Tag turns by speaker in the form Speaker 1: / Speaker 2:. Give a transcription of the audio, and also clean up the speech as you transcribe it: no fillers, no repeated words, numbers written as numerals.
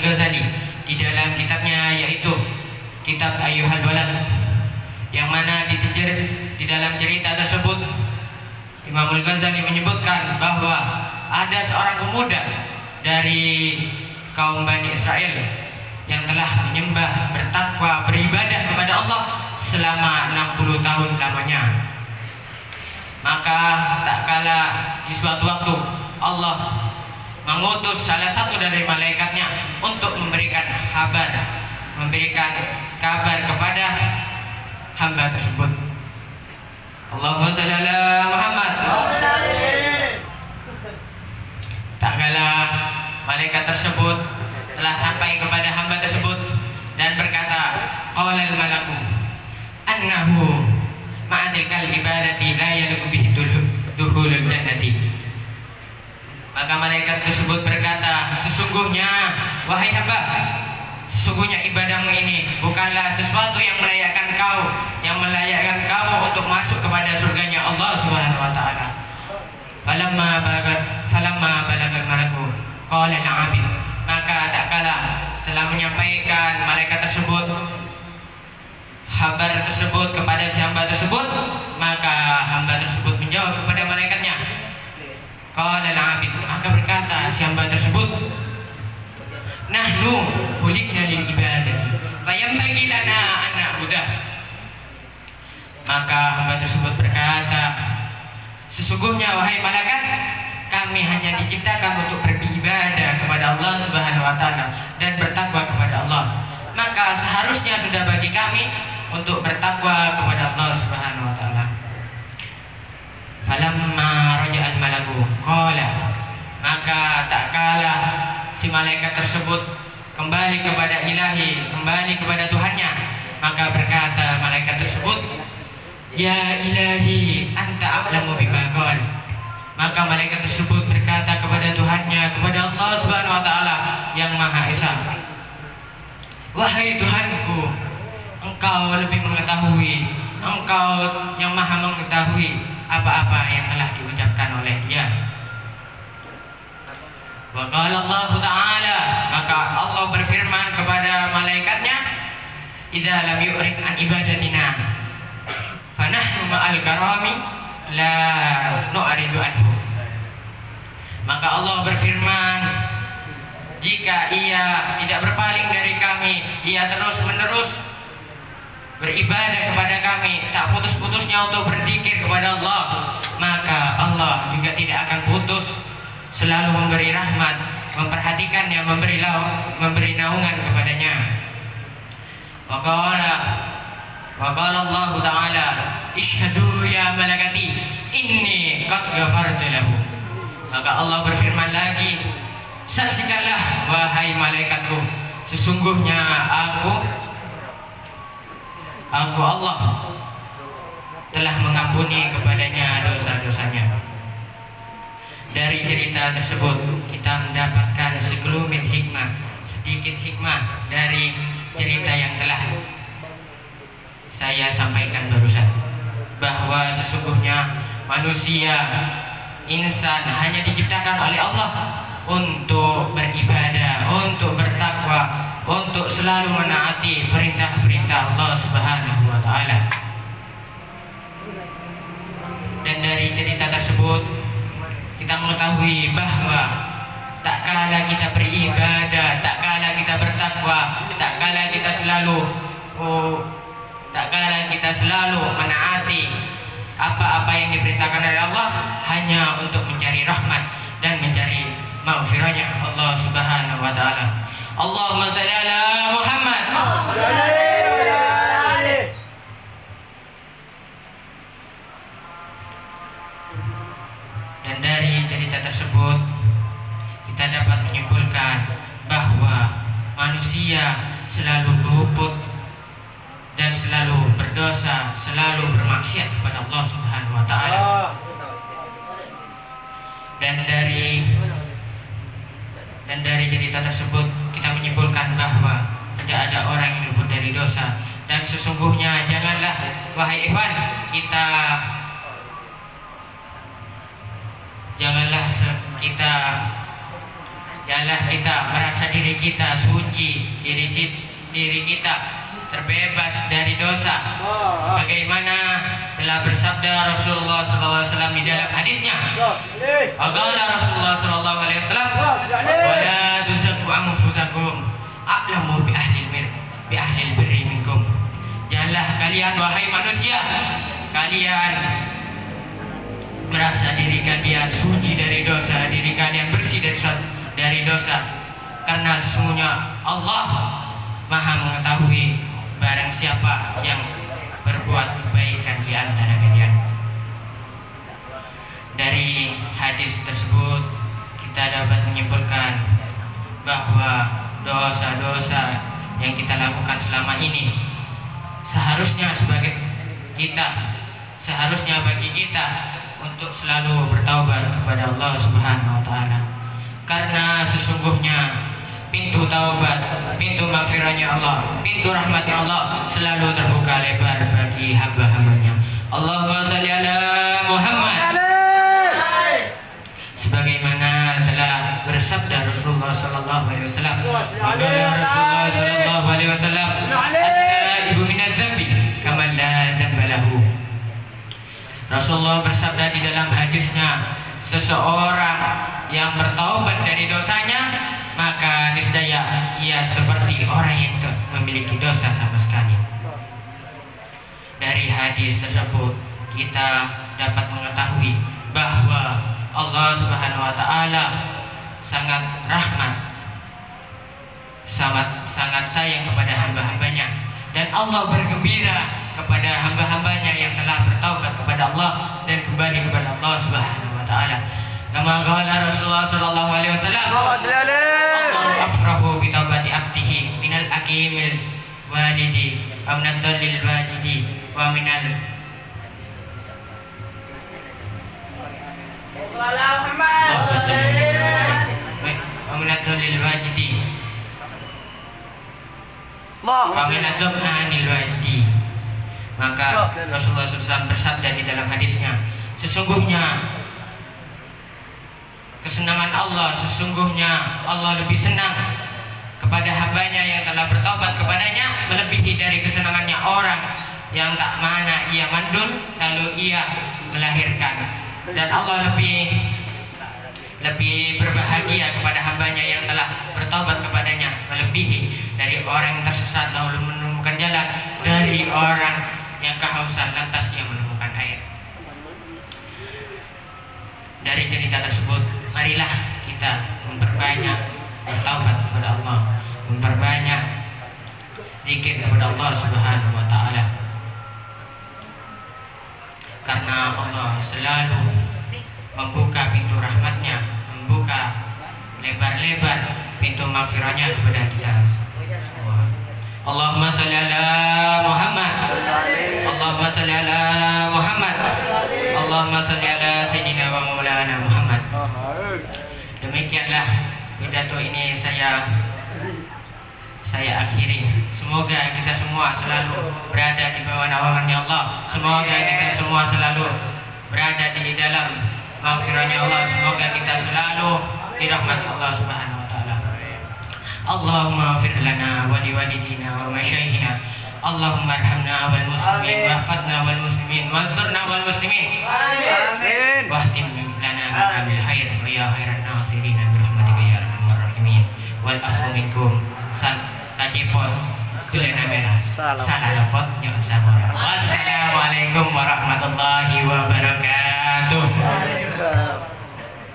Speaker 1: Al-Ghazali di dalam kitabnya, yaitu kitab Ayyuhal Walad, yang mana di dalam cerita tersebut Imam Al-Ghazali menyebutkan bahwa ada seorang pemuda dari kaum Bani Israel yang telah menyembah, bertakwa, beribadah kepada Allah selama 60 tahun lamanya. Maka tak kala di suatu waktu Allah mengutus salah satu dari malaikatnya untuk memberikan kabar kepada hamba tersebut. Allahumma shalli ala Muhammad. Tak kala malaikat tersebut telah sampai kepada hamba tersebut dan berkata, qala al-malaku annahu ma'adikal ibadati la yaluku bihi dukhulul jannati. Maka malaikat tersebut berkata, sesungguhnya wahai hamba, sesungguhnya ibadahmu ini bukanlah sesuatu yang melayakkan kamu untuk masuk kepada surganya Allah Subhanahu wa taala. Falamma balagal malaku qala al-'abid. Maka tak kala telah menyampaikan malaikat tersebut kabar tersebut kepada si hamba tersebut, maka hamba tersebut menjawab kepada malaikatnya, qala al-'abid. Maka berkata si hamba tersebut, nahnu khuliqna lil ibadati fayambaghi lana an na'budah. Maka hamba tersebut berkata, sesungguhnya wahai malaikat, kami hanya diciptakan untuk beribadah kepada Allah Subhanahu wa taala dan bertakwa kepada Allah. Maka seharusnya sudah bagi kami untuk bertakwa kepada Allah Subhanahu wa taala. Falamma raja'al malaku qala. Maka tak kala si malaikat tersebut kembali kepada ilahi, kembali kepada Tuhannya, maka berkata malaikat tersebut, ya ilahi anta a'lamu bima qala. Maka malaikat tersebut berkata kepada Tuhannya, kepada Allah Subhanahu wa taala yang Maha Esa, wahai Tuhanku, Engkau lebih mengetahui, Engkau yang Maha mengetahui apa-apa yang telah diucapkan oleh dia. Wa qala Allah taala, maka Allah berfirman kepada malaikatnya, idza lam yu'rid an ibadatina fanahnu ma'al karami la nu'ridu anhu. Maka Allah berfirman, jika ia tidak berpaling dari kami, ia terus-menerus beribadah kepada kami, tak putus-putusnya untuk berzikir kepada Allah, maka Allah juga tidak akan putus, selalu memberi rahmat, memperhatikannya, memberi naungan kepadanya. Wa qala Allah taala, ishhadu ya malakati inni qad ghafartu lahu. Maka Allah berfirman lagi, saksikanlah wahai malaikatku, sesungguhnya aku Allah telah mengampuni kepadanya dosa-dosanya. Dari cerita tersebut kita mendapatkan sekelumit hikmah, sedikit hikmah dari cerita yang telah saya sampaikan barusan, bahwa sesungguhnya manusia, insan hanya diciptakan oleh Allah untuk beribadah, untuk bertakwa, untuk selalu menaati perintah-perintah Allah Subhanahu wa taala. Dan dari cerita tersebut kita mengetahui bahwa tak kala kita beribadah, tak kala kita bertakwa, tak kala kita selalu menaati apa-apa yang diperintahkan oleh Allah hanya untuk mencari rahmat dan mencari maghfirahnya Allah Subhanahu wa taala. Allahumma shalli ala Muhammad. Dan dari cerita tersebut kita dapat menyimpulkan bahwa manusia selalu luput dan selalu berdosa, selalu bermaksiat kepada Allah Subhanahu wa taala. Dan dari cerita tersebut kita menyimpulkan bahwa tidak ada orang yang luput dari dosa. Dan sesungguhnya janganlah wahai ikhwan kita merasa diri diri kita suci, diri kita terbebas dari dosa, sebagaimana telah bersabda Rasulullah SAW di dalam hadisnya. Qala Rasulullah SAW, "Wala tuzakku anfusakum, a'lamu bi ahli birri minkum." Janganlah kalian wahai manusia, kalian merasa diri kalian suci dari dosa, diri kalian bersih dari dosa, karena sesungguhnya Allah Maha mengetahui barang siapa yang berbuat kebaikan di antara kalian. Dari hadis tersebut kita dapat menyimpulkan bahwa dosa-dosa yang kita lakukan selama ini seharusnya bagi kita untuk selalu bertaubat kepada Allah Subhanahu wa taala. Karena sesungguhnya pintu taubat, pintu maghfirahnya Allah, pintu rahmatnya Allah selalu terbuka lebar bagi hamba-hambanya. Allahumma shalli ala Muhammad. Sebagaimana telah bersabda Rasulullah sallallahu alaihi wasallam, Rasulullah sallallahu alaihi wasallam, "At-taibu minadz dzambi kama la dzamba lahu." Rasulullah bersabda di dalam hadisnya, seseorang yang bertaubat dari dosanya, maka niscaya ia seperti orang yang tidak memiliki dosa sama sekali. Dari hadis tersebut kita dapat mengetahui bahwa Allah Subhanahu wa taala sangat rahmat, sangat sayang kepada hamba-hambanya, dan Allah bergembira kepada hamba-hambanya yang telah bertaubat kepada Allah dan kembali kepada Allah Subhanahu wa taala. Kama qala Rasulullah sallallahu alaihi wasallam, "Allahu afrahu bi taubati abdihi minal aqimil walidi wa minad dallil wajidi wa minal dallil wajidi wa minad dham'anil wajidi." Maka Rasulullah SAW bersabda di dalam hadisnya, sesungguhnya kesenangan Allah, sesungguhnya Allah lebih senang kepada hambanya yang telah bertaubat kepadanya melebihi dari kesenangannya orang yang tak mana ia mandul lalu ia melahirkan. Dan Allah lebih berbahagia kepada hambanya yang telah bertaubat kepadanya melebihi dari orang yang tersesat lalu menemukan jalan, dari orang yang kehausan lantas ia menemukan air. Dari cerita tersebut, marilah kita memperbanyak bertaubat kepada Allah, memperbanyak zikir kepada Allah Subhanahu wa taala. Karena Allah selalu membuka pintu rahmatnya, membuka lebar-lebar pintu maghfirahnya kepada kita semua. Allahumma shalli ala Muhammad. Allahumma shalli ala Muhammad. Allahumma shalli ala Sayyidina wa Maulana Muhammad. Demikianlah pidato ini saya akhiri. Semoga kita semua selalu berada di bawah naungannya Allah. Semoga kita semua selalu berada di dalam maghfirahnya Allah. Semoga kita selalu dirahmati Allah Subhanahu wa taala. Allahumma ighfir lana wa liwalidina wa masyayikhina. Allahumma arhamna wal muslimin wa hafadna wal muslimin wansurna wal muslimin. Amin. Wahtim lana min khair wa ya khairan nasirin bi rahmatika ya arhamar rahimin. Wal afu minkum kajipot kulena merah salah lapot jangan sabar. Wassalamualaikum warahmatullahi